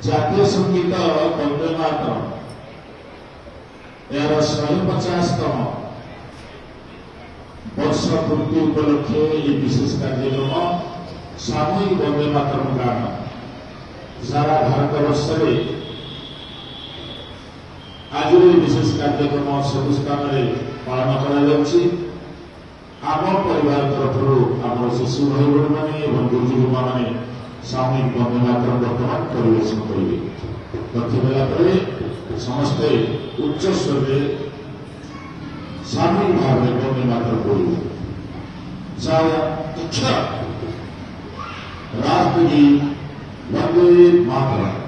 ଜାତୀୟ ସଙ୍ଗୀତ ବନ୍ଦେ ମାତରମ୍ ଏହାର 150ତମ ବର୍ଷ ପୂର୍ତ୍ତି ଉପଲକ୍ଷେ ଏହି ବିଶେଷ କାର୍ଯ୍ୟକ୍ରମ ସାମୂହିକ ବନ୍ଦେ ମାତରମ୍ ଗାନ ସାରା ଭାରତବର୍ଷରେ ଆଜିର ଏହି ବିଶେଷ କାର୍ଯ୍ୟକ୍ରମ ସବୁ ସ୍ଥାନରେ ପାଳନ କରାଯାଉଛି। ଆମ ପରିବାର ତରଫରୁ ଆମର ଶିଶୁ ଭାଇ ଭଉଣୀମାନେ ଏବଂ ଗୁରୁଜୀମାନେ ସାମୂହିକ ବନ୍ଦେ ମାତରମ୍ ବର୍ତ୍ତମାନ ପରିବେଷଣ କରିବେ। ରଖିଦେଲା ପରେ ସମସ୍ତେ ଉଚ୍ଚ ସ୍ୱରରେ ସାମୂହିକ ଭାବରେ ବନ୍ଦେ ମାତରମ୍ କରିବେ। ରାଷ୍ଟ୍ରଗୀତ ବନ୍ଦେ ମାତରମ୍।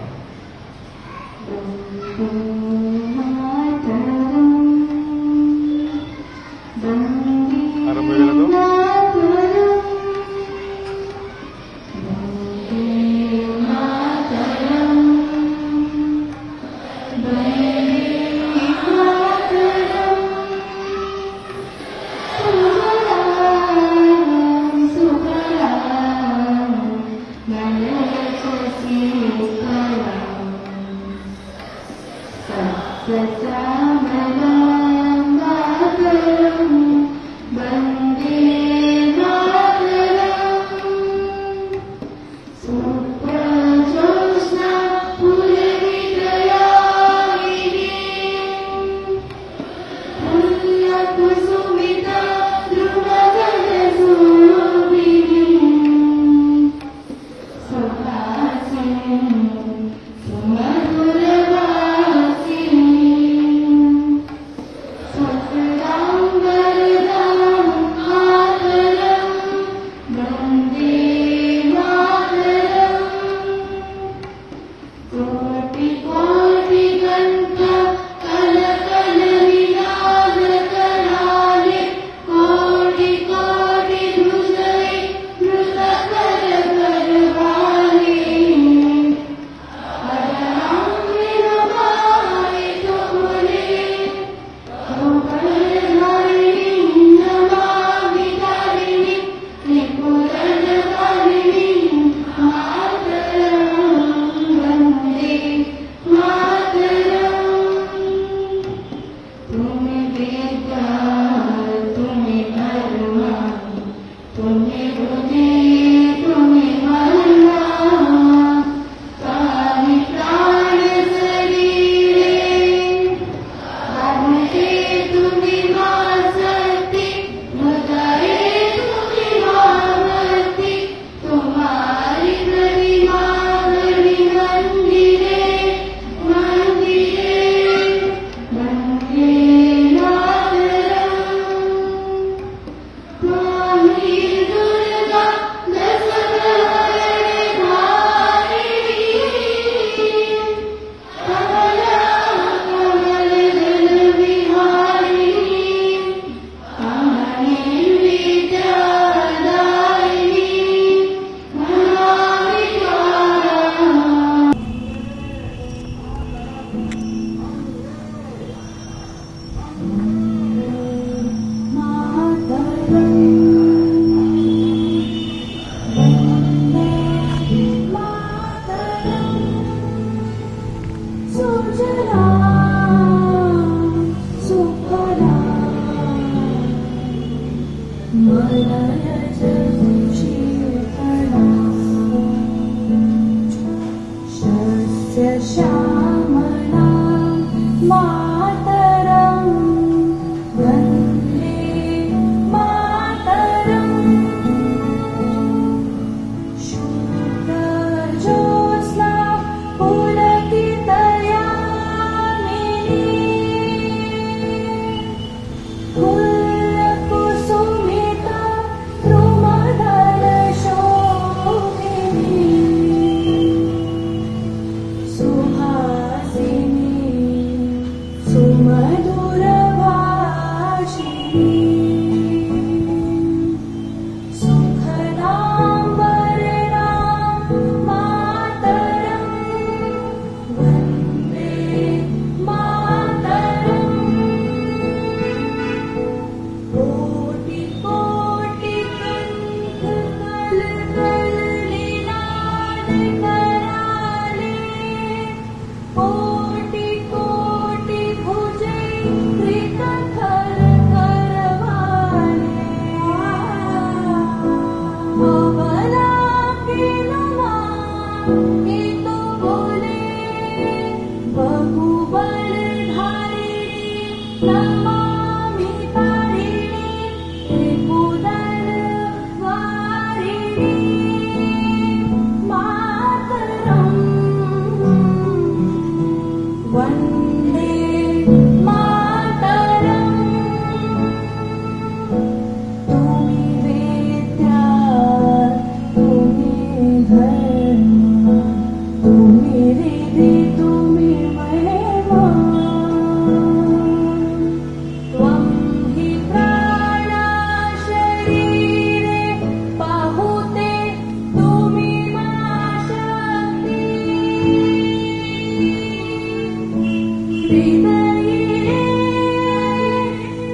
हृदये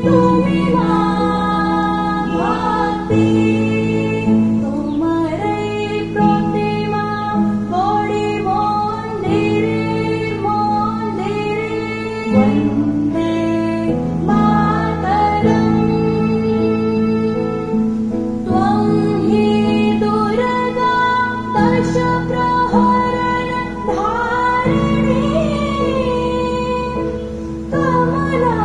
तुम्ही भक्ति तुम्हारे प्रतिमा बड़ी मंदिरे वंदे मातरम् त्वं हि दुर्गा दश प्रहरण धारिणी कमला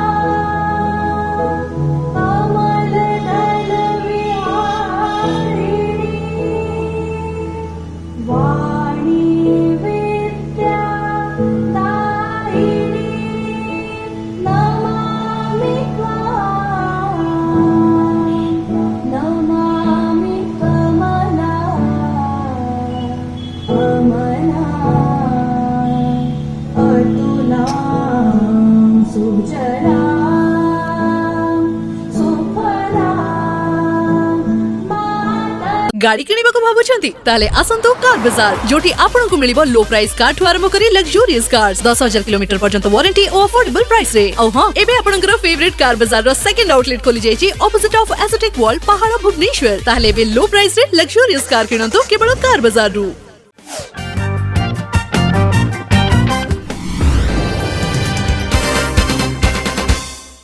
कमलदल विहारिणी वाणी विद्या दायिनी नमामि कमला कमला अतुला सुजला सुफला माता गाड़ी किଣିବାକୁ ଭାବୁଛନ୍ତି ତାହେଲେ ଆସନ୍ତୁ କାର ବାଜାର ଯୋଠି ଆପଣଙ୍କୁ ମିଳିବ लो प्राइस कार ଠୁ ଆରମ୍ଭ କରି ଲକ୍ସରିୟସ୍ कार्स 10,000 किलोमीटर पर्यंत वारंटी और अफोर्डेबल प्राइस रे ଆଉ ହଁ ଏବେ ଆପଣଙ୍କର फेवरेट कार बाजार ର सेकंड आउटलेट खोली ଯାଇଛି ऑपोजिट ऑफ एस्थेटिक वर्ल्ड पहाड़ भुवनेश्वर ତାହେଲେ ଏବେ लो प्राइस रे लक्सरियस कार किणନ୍ତୁ କେବଳ कार बाजार ରୁ